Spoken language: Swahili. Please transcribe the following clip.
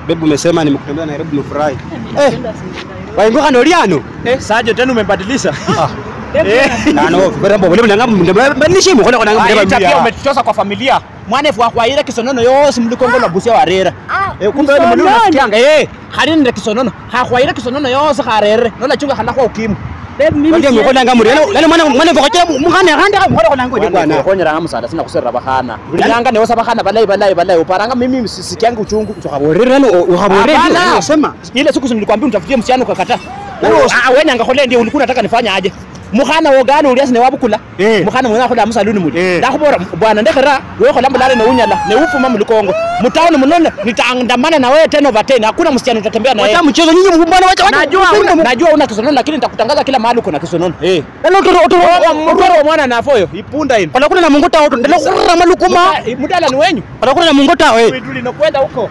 Bebu umesema nimekutembea Nairobi umefurahi. Waingoka noliano? Saje tena umebadilisha. Nano, barabo wale mbadilisha mkono kwa ngamba mbeba. Pia umetutosa kwa familia. Mwane kwa ile kisonono yose mlikongo na busia warera. Kumbe wewe mlio unasikianga halini ndio kisonono. Kwa ile kisonono yose karere. Nona chunga kana kwa ukimu. Mimi ndio mkono ngamba lelo mwana ngocha mukane handa mkono kwa ngamba bwana. Konye ranga musada sina kusera bahana. Ulinganga ne wasa bahana balai uparanga mimi sisikianga uchungu. Ukaborera no ukaborera nasema. Ile siku nilikwambia utafutie msiano ukakataa. Wewe nyangakole ndio ulikuwa unataka nifanye aje? Mukhana wogani uliasi ne wabukula mukhana mwana khola musaluni muli ndakhubora bwana ndekhera wewe khola mbulale ne unyala ne ufuma mulikongo mutauni munone nitaandamana na wewe 10 over 10 hakuna msichana utatembea na yeye hata mchezo nyinyi mbona wacha najua una kisonono lakini nitakutangaza kila mahali uko na kisonono lelo mtoro mwana na foyo ipunda hii kuna mungota ndelo kurama lukuma mudala ni wenyu kuna mungota wewe tulinokwenda huko